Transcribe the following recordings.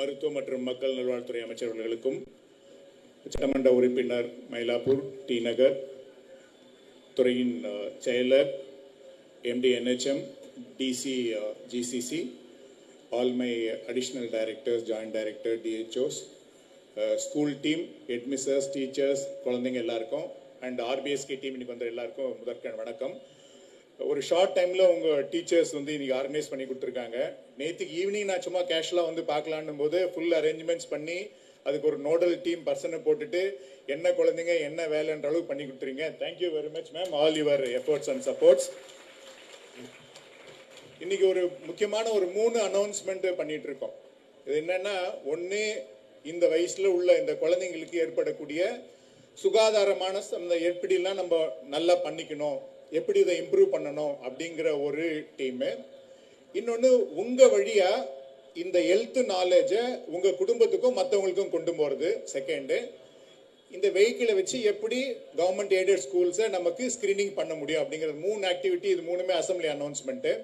மருத்துவ மற்றும் மக்கள் நல்வாழ்வுத்துறை அமைச்சர்களுக்கும், சட்டமன்ற உறுப்பினர் மயிலாப்பூர் டி நகர் துறையின் செயலர், MD NHM, DC GCC, all my additional directors, joint director, DHOs, school team, headmasters, teachers, குழந்தைங்க எல்லாருக்கும் அண்ட் RBSK டீம் இன்னைக்கு வந்த எல்லாருக்கும் முதற்கண் வணக்கம். ஒரு ஷார்ட் டைமில் உங்கள் டீச்சர்ஸ் வந்து இன்னைக்கு ஆர்கனைஸ் பண்ணி கொடுத்துருக்காங்க. நேற்றுக்கு ஈவினிங் நான் சும்மா கேஷுவலாக வந்து பார்க்கலான்னும் போது ஃபுல் அரேஞ்ச்மெண்ட்ஸ் பண்ணி அதுக்கு ஒரு நோடல் டீம் பர்சனை போட்டுட்டு என்ன குழந்தைங்க என்ன வேலைன்ற அளவுக்கு பண்ணி கொடுத்துருங்க. Thank you very much ma'am, all your efforts and supports. இன்னைக்கு ஒரு முக்கியமான ஒரு 3 அனௌன்ஸ்மெண்ட் பண்ணிட்டு இருக்கோம். இது என்னன்னா, ஒன்று, இந்த வயசுல உள்ள இந்த குழந்தைங்களுக்கு ஏற்படக்கூடிய சுகாதாரமான அந்த எப்படிலாம் நம்ம நல்லா பண்ணிக்கணும், எப்படி இதை இம்ப்ரூவ் பண்ணணும் அப்படிங்கிற ஒரு டீமு. இன்னொன்று, உங்கள் வழியாக இந்த ஹெல்த் நாலேஜை உங்கள் குடும்பத்துக்கும் மற்றவங்களுக்கும் கொண்டு போகிறது. செகண்டு, இந்த வெஹிக்கிளை வச்சு எப்படி கவர்மெண்ட் எய்டட் ஸ்கூல்ஸை நமக்கு ஸ்க்ரீனிங் பண்ண முடியும் அப்படிங்கிறது 3 ஆக்டிவிட்டி. இது 3மே அசம்பிளி அனௌன்ஸ்மெண்ட்டு.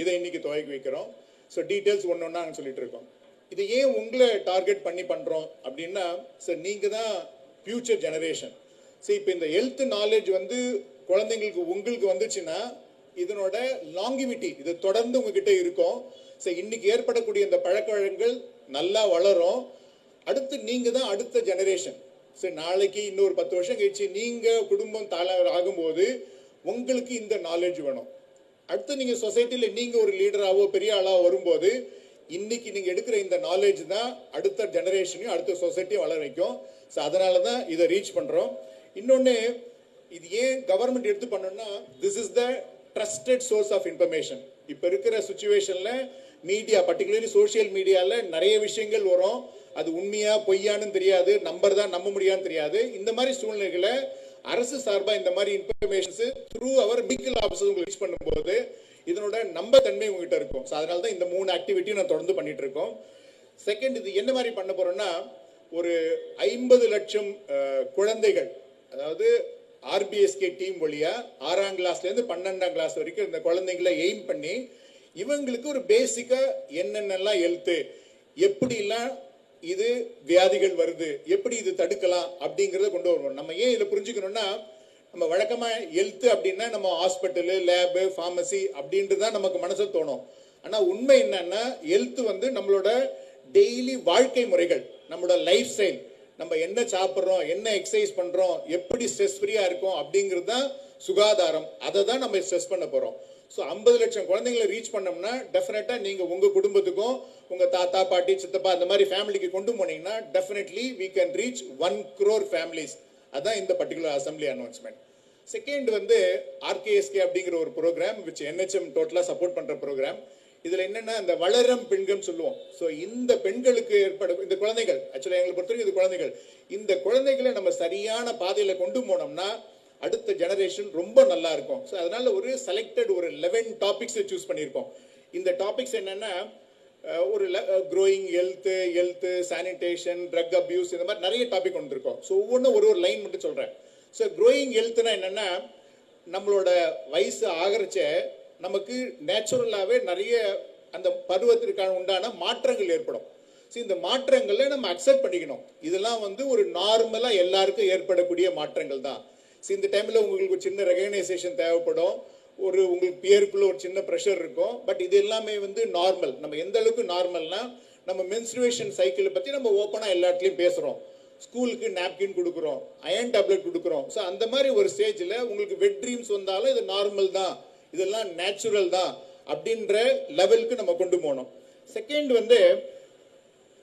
இதை இன்னைக்கு துவக்கி வைக்கிறோம். ஸோ டீட்டெயில்ஸ் ஒன்று ஒன்றா நாங்கள் சொல்லிட்டு இருக்கோம். இது ஏன் உங்களை டார்கெட் பண்ணி பண்ணுறோம் அப்படின்னா, சார் நீங்கள் தான் ஃபியூச்சர் ஜெனரேஷன். சரி, இப்போ இந்த ஹெல்த் நாலேஜ் வந்து குழந்தைங்களுக்கு உங்களுக்கு வந்துச்சுன்னா இதனோட லாங்கிவிட்டி இது தொடர்ந்து உங்ககிட்ட இருக்கும். ஸோ இன்னைக்கு ஏற்படக்கூடிய இந்த பழக்க வழக்கங்கள் நல்லா வளரும். அடுத்து நீங்கள் தான் அடுத்த ஜெனரேஷன். சரி, நாளைக்கு இன்னொரு 10 வருஷம் கழிச்சு நீங்கள் குடும்பம் தலைவர் ஆகும்போது உங்களுக்கு இந்த நாலேஜ் வேணும். அடுத்து நீங்கள் சொசைட்டியில் நீங்கள் ஒரு லீடராகவோ பெரிய ஆளாக வரும்போது இன்னைக்கு நீங்கள் எடுக்கிற இந்த நாலேஜ் தான் அடுத்த ஜெனரேஷனையும் அடுத்த சொசைட்டியும் வளர வைக்கும். ஸோ அதனால தான் இதை ரீச் பண்ணுறோம். இன்னொன்று, இது ஏன் கவர்மெண்ட் எடுத்து பண்ணணும்னா, this is the trusted source of information. இப்போ இருக்கிற சுச்சுவேஷனில் மீடியா, பர்டிகுலர்லி சோஷியல் மீடியாவில் நிறைய விஷயங்கள் வரும். அது உண்மையா பொய்யான்னு தெரியாது, நம்பர் தான் நம்ப முடியான்னு தெரியாது. இந்த மாதிரி சூழ்நிலைகளை அரசு சார்பாக இந்த மாதிரி இன்ஃபர்மேஷன்ஸ் த்ரூ அவர் மெடிக்கல் ஆஃபீஸர் உங்களுக்கு ரீச் பண்ணும்போது இதனோட நம்பத்தன்மை உங்ககிட்ட இருக்கும். ஸோ அதனால தான் இந்த 3 ஆக்டிவிட்டியும் நான் தொடர்ந்து பண்ணிட்டு இருக்கோம். செகண்ட், இது என்ன மாதிரி பண்ண போறோம்னா, ஒரு 50 லட்சம் குழந்தைகள், அதாவது RBSK டீம் வழியா 6ஆம் கிளாஸ்லேருந்து 12ஆம் கிளாஸ் வரைக்கும் இந்த குழந்தைங்களை எய்ம் பண்ணி இவங்களுக்கு ஒரு பேசிக்கா என்னென்னலாம் ஹெல்த்து, எப்படிலாம் இது வியாதிகள் வருது, எப்படி இது தடுக்கலாம் அப்படிங்கிறத கொண்டு வரணும். நம்ம ஏன் இதை புரிஞ்சுக்கணும்னா, நம்ம வழக்கமாக ஹெல்த் அப்படின்னா நம்ம ஹாஸ்பிட்டலு, லேபு, ஃபார்மசி அப்படின்ட்டு தான் நமக்கு மனசில் தோணும். ஆனால் உண்மை என்னன்னா, ஹெல்த் வந்து நம்மளோட டெய்லி வாழ்க்கை முறைகள், நம்மளோட லைஃப் ஸ்டைல், நம்ம என்ன சாப்பிட்றோம், என்ன எக்ஸசைஸ் பண்ணுறோம், எப்படி ஸ்ட்ரெஸ் ஃப்ரீயாக இருக்கும் அப்படிங்கிறது தான் சுகாதாரம். அதை தான் நம்ம ஸ்ட்ரெஸ் பண்ண போகிறோம். ஸோ 50 லட்சம் குழந்தைங்களை ரீச் பண்ணோம்னா டெஃபினட்டாக நீங்கள் உங்கள் குடும்பத்துக்கும் உங்கள் தாத்தா பாட்டி சித்தப்பா அந்த மாதிரி ஃபேமிலிக்கு கொண்டு போனீங்கன்னா definitely we can reach 1 crore families. அதான் இந்த பர்டிகுலர் அசம்பிளி அனௌன்ஸ்மெண்ட். செகண்ட் வந்து RKSK அப்படிங்கிற ஒரு ப்ரோக்ராம் விச் NHM டோட்டலாக சப்போர்ட் பண்ணுற ப்ரோக்ராம். இதில் என்னென்னா, இந்த வளரும் பெண்கள் சொல்லுவோம். ஸோ இந்த பெண்களுக்கு ஏற்படும் இந்த குழந்தைகள், ஆக்சுவலாக எங்களை பொறுத்தவரைக்கும் இது குழந்தைகள், இந்த குழந்தைகளை நம்ம சரியான பாதையில் கொண்டு போனோம்னா அடுத்த ஜெனரேஷன் ரொம்ப நல்லா இருக்கும். ஸோ அதனால ஒரு செலக்டட் ஒரு 11 டாபிக்ஸை சூஸ் பண்ணியிருக்கோம். இந்த டாபிக்ஸ் என்னென்னா, ஒரு growing health, sanitation, drug abuse, இந்த மாதிரி நிறைய டாபிக் வந்துருக்கோம். ஸோ ஒவ்வொன்றும் ஒரு லைன் மட்டும் சொல்கிறேன். ஸோ க்ரோயிங் ஹெல்த்னா என்னென்னா, நம்மளோட வயசு ஆகிறச்ச நமக்கு நேச்சுரலாகவே நிறைய அந்த பருவத்திற்கான உண்டான மாற்றங்கள் ஏற்படும். ஸோ இந்த மாற்றங்களை நம்ம அக்செப்ட் பண்ணிக்கணும். இதெல்லாம் வந்து ஒரு நார்மலாக எல்லாருக்கும் ஏற்படக்கூடிய மாற்றங்கள் தான். ஸோ இந்த டைமில் உங்களுக்கு ஒரு சின்ன ரெகனைசேஷன் தேவைப்படும், ஒரு உங்களுக்கு பியருக்குள்ள ஒரு சின்ன ப்ரெஷர் இருக்கும். பட் இது எல்லாமே வந்து நார்மல். நம்ம எந்த அளவுக்கு நார்மல்னா, நம்ம மென்ஸ்ட்ருவேஷன் சைக்கிளை பற்றி நம்ம ஓப்பனாக எல்லா இடத்துலையும் பேசுகிறோம். ஸ்கூலுக்கு நாப்கின் கொடுக்குறோம், அயன் டேப்லெட் கொடுக்குறோம். ஸோ அந்த மாதிரி ஒரு ஸ்டேஜில் உங்களுக்கு வெட் ட்ரீம்ஸ் வந்தாலும் இது நார்மல் தான், இதெல்லாம் நேச்சுரல் தான் அப்படின்ற லெவலுக்கு நம்ம கொண்டு போகணும். செகண்ட் வந்து,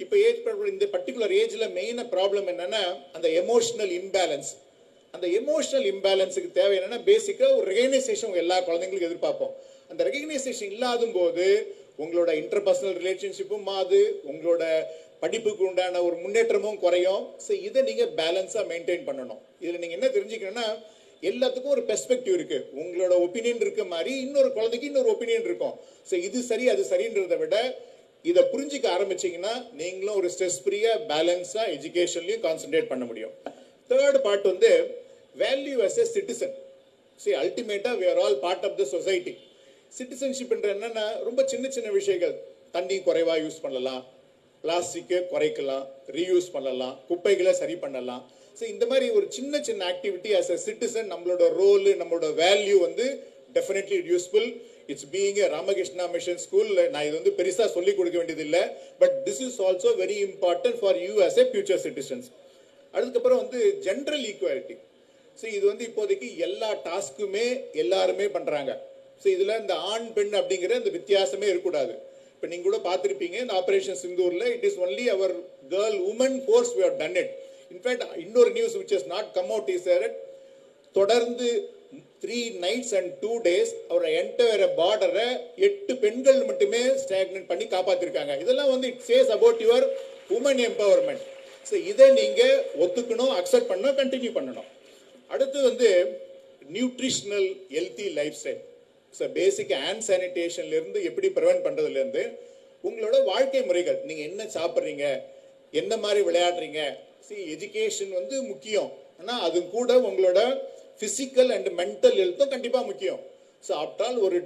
இப்போ இந்த பர்டிகுலர் ஏஜில் மெயினாக ப்ராப்ளம் என்னென்னா அந்த எமோஷனல் இம்பேலன்ஸ். அந்த எமோஷனல் இம்பேலன்ஸுக்கு தேவை என்னன்னா, பேசிக்காக ஒரு ரெகனைசேஷன் எல்லா குழந்தைங்களுக்கும் எதிர்பார்ப்போம். அந்த ரெகனைசேஷன் இல்லாத போது உங்களோட இன்டர்பர்சனல் ரிலேஷன்ஷிப்பும் மாது, உங்களோட படிப்புக்கு உண்டான ஒரு முன்னேற்றமும் குறையும். ஸோ இதை நீங்கள் பேலன்ஸாக மெயின்டைன் பண்ணணும். இதில் நீங்கள் என்ன தெரிஞ்சுக்கணும்னா, எல்லாத்துக்கும் ஒரு பெர்ஸ்பெக்டிவ் இருக்கு. உங்களோட ஒப்பீனியன் இருக்க மாதிரி இன்னொரு குழந்தைக்கு இன்னொரு ஒப்பீனியன் இருக்கும். ஸோ இது சரி அது சரின்றதை விட இதை புரிஞ்சிக்க ஆரம்பிச்சிங்கன்னா நீங்களும் ஒரு ஸ்ட்ரெஸ் ஃப்ரீயாக பேலன்ஸாக எஜுகேஷன்லையும் கான்சென்ட்ரேட் பண்ண முடியும். தேர்ட் பார்ட் வந்து value as a citizen. See, ultimately we are all part of the society. Citizenship என்னன்னா ரொம்ப சின்ன சின்ன விஷயங்கள், தண்ணி குறைவா யூஸ் பண்ணலாம், பிளாஸ்டிக்கை குறைக்கலாம், ரீயூஸ் பண்ணலாம், குப்பைகளை சரி பண்ணலாம். ஸோ இந்த மாதிரி ஒரு சின்ன சின்ன ஆக்டிவிட்டி ஆஸ் அ சிட்டிசன் நம்மளோட ரோல், நம்மளோட வேல்யூ வந்து definitely useful. It's being a Ramakrishna mission school. நான் இது வந்து பெருசா சொல்லி கொடுக்க வேண்டியது இல்லை. But this is also very important for you as a future citizens. அதுக்கப்புறம் வந்து ஜென்ரல் ஈக்குவாலிட்டி. ஸோ இது வந்து இப்போதைக்கு எல்லா டாஸ்க்குமே எல்லாருமே பண்றாங்க. ஸோ இதுல இந்த ஆண் பெண் அப்படிங்கிற இந்த வித்தியாசமே இருக்கக்கூடாது. இப்போ நீங்க கூட பார்த்துருப்பீங்க இந்த ஆபரேஷன் சிந்தூர்ல it is only our girl woman force we have done it. In fact இன்னொரு news which is not come out is that தொடர்ந்து 3 nights and 2 days அவரை என்டையர் பார்டரை 8 பெண்கள் மட்டுமே ஸ்டாக்னன்ட் பண்ணி காப்பாத்திருக்காங்க. இதெல்லாம் வந்து it says about your woman empowerment. So இதை நீங்க ஒத்துக்கணும், அக்செப்ட் பண்ணணும், கண்டினியூ பண்ணணும். அடுத்து வந்து nutritional healthy lifestyle. So basic hand சானிடேஷன்ல இருந்து எப்படி ப்ரிவென்ட் பண்றதுல இருந்து உங்களோட வாழ்க்கை முறைகள், நீங்க என்ன சாப்பிட்றீங்க, என்ன மாதிரி விளையாடுறீங்க. எஜுகேஷன் வந்து முக்கியம், ஆனா அது கூட உங்களோட பிசிக்கல் அண்ட் மென்டல் ஹெல்த்தும் கண்டிப்பா முக்கியம். ஸோ ஆஃப்டர் ஆல் ஒரு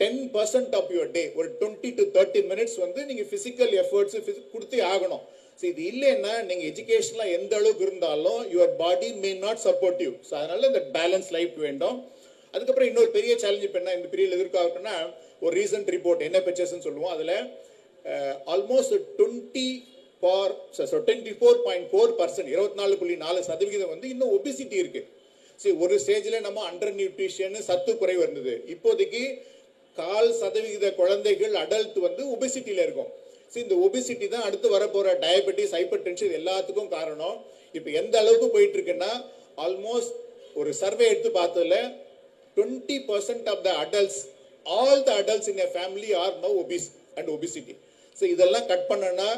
10% ஆஃப் யுவர் டே, ஒரு 20 to 30 minutes வந்து நீங்க பிசிக்கல் எஃபர்ட்ஸ் கொடுத்தே ஆகணும். ஸோ இது இல்லைன்னா நீங்க எஜுகேஷன்ல எந்த அளவுக்கு இருந்தாலும் your body may not support you. So அதனால இந்த பேலன்ஸ் லைஃப் வேண்டும். அதுக்கப்புறம் இன்னொரு பெரிய சேலஞ்ச் இப்போ என்ன இந்த பீரியட் எதிர்பார்க்கணும்னா, ஒரு ரீசன்ட் ரிப்போர்ட் என்ன பெச்சர்ஸ்ன்னு சொல்லுவோம், அதுல ஆல்மோஸ்ட் 24.4% 24.4% வந்து இன்னும் ஒபிசிட்டி இருக்கு. சரி, ஒரு ஸ்டேஜ்ல நம்ம அண்டர் நியூட்ரிஷன், சத்து குறைவு இருந்தது. இப்போதைக்கு 4% குழந்தைகள் அடல்ட் வந்து ஒபிசிட்டியில இருக்கும். இந்த ஒபிசிட்டி தான் அடுத்து வரப்போற டயபெட்டிஸ், ஹைப்பர் டென்ஷன் எல்லாத்துக்கும் காரணம். இப்போ எந்த அளவுக்கு போயிட்டு இருக்குன்னா, ஆல்மோஸ்ட் ஒரு சர்வே எடுத்து பார்த்ததுல 20% of the adults, all the adults in a family are now obese and obesity. So இதெல்லாம் கட் பண்ணனா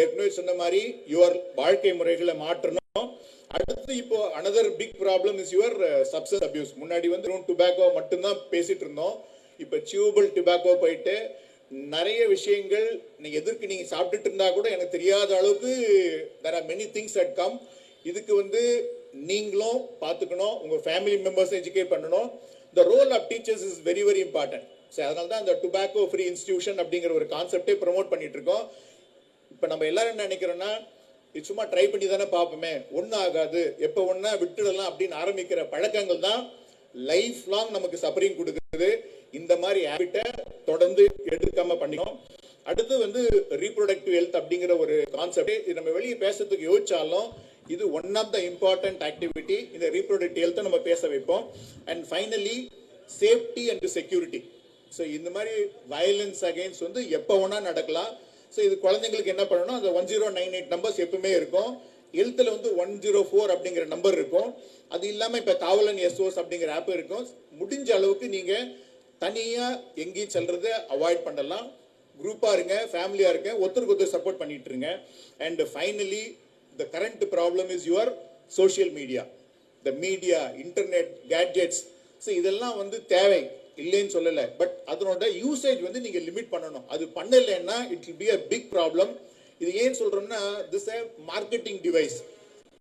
ஏற்கனவே சொன்ன மாதிரி யுவர் வாழ்க்கை முறைகளை மாற்றணும். அடுத்து இப்போ another big problem is your substance abuse. முன்னாடி வந்து டுபாக்கோ மட்டும்தான் பேசிட்டு இருந்தோம். இப்போ சியூபிள் டுபாக்கோ போயிட்டு நிறைய விஷயங்கள் நீங்க எதற்கு நீங்க சாப்பிட்டுட்டு இருந்தா கூட எனக்கு தெரியாத அளவுக்கு there are many things that come. இதுக்கு வந்து நீங்களும் பார்த்துக்கணும், உங்க ஃபேமிலி மெம்பர்ஸ் எஜுகேட் பண்ணணும். the role of teachers is very very important. So அதனால தான் இந்த டுபாக்கோ ஃப்ரீ இன்ஸ்டிடியூஷன் அப்படிங்கிற ஒரு கான்செப்டே ப்ரமோட் பண்ணிட்டு இருக்கோம். இப்போ நம்ம எல்லாரும் என்ன நினைக்கிறோம்னா, இது சும்மா ட்ரை பண்ணி தானே பார்ப்போமே, ஒன்றும் ஆகாது, எப்போ ஒன்றா விட்டுடலாம் அப்படின்னு ஆரம்பிக்கிற பழக்கங்கள் தான் லைஃப் லாங் நமக்கு சஃபரிங் கொடுக்குது. இந்த மாதிரி ஹேபிட்டை தொடர்ந்து எடுக்காம பண்ணிக்கணும். அடுத்து வந்து ரீப்ரொடக்டிவ் ஹெல்த் அப்படிங்கிற ஒரு கான்செப்ட், இது நம்ம வெளியே பேசுறதுக்கு யோசிச்சாலும் இது one of the important activity. இந்த ரீப்ரொடக்டிவ் ஹெல்த்தை நம்ம பேச வைப்போம். And finally safety and security. So இந்த மாதிரி வயலன்ஸ் அகைன்ஸ்ட் வந்து எப்போ வேணா நடக்கலாம். ஸோ இது குழந்தைங்களுக்கு என்ன பண்ணணும், அந்த 1098 நம்பர்ஸ் எப்பவுமே இருக்கும். ஹெல்த்தில் வந்து 104 அப்படிங்கிற நம்பர் இருக்கும். அது இல்லாமல் இப்போ காவலன் எஸ்ஓஎஸ் அப்படிங்கிற ஆப் இருக்கும். முடிஞ்ச அளவுக்கு நீங்கள் தனியாக எங்கேயும் செல்றதை அவாய்ட் பண்ணலாம். குரூப்பாக இருங்க, ஃபேமிலியாக இருங்க, ஒருத்தருக்கு ஒருத்தர் சப்போர்ட் பண்ணிட்டு இருங்க. And finally the current problem is your social media, the media, internet, gadgets. So இதெல்லாம் வந்து தேவை இல்லைன்னு சொல்லலை, பட் அதனோட யூசேஜ் வந்து நீங்க லிமிட் பண்ணணும். அது பண்ணலைன்னா it will be a big problem. இது ஏன் சொல்றோம்னா, this a marketing device,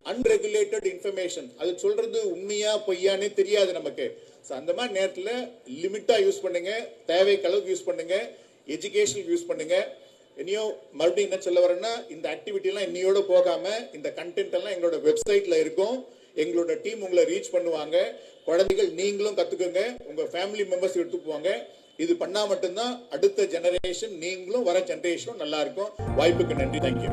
unregulated information. அது சொல்றது உண்மையா பொய்யானே தெரியாது நமக்கு. ஸோ அந்த மாதிரி நேரத்தில் லிமிட்டா யூஸ் பண்ணுங்க, தேவைக்கு அளவுக்கு யூஸ் பண்ணுங்க, எஜுகேஷனுக்கு யூஸ் பண்ணுங்க. இனியோ மறுபடியும் என்ன சொல்ல வரேன்னா, இந்த ஆக்டிவிட்டி எல்லாம் இன்னையோட போகாம இந்த கண்டென்ட் எல்லாம் எங்களோட வெப்சைட்ல இருக்கும். எங்களோட டீம் உங்களை ரீச் பண்ணுவாங்க. குழந்தைகள் நீங்களும் கத்துக்கோங்க, உங்க ஃபேமிலி மெம்பர்ஸ் எடுத்து போவாங்க. இது பண்ணா மட்டும்தான் அடுத்த ஜெனரேஷன், நீங்களும் வர ஜெனரேஷனும் நல்லா இருக்கும். வாய்ப்புக்கு நன்றி. தேங்க்யூ.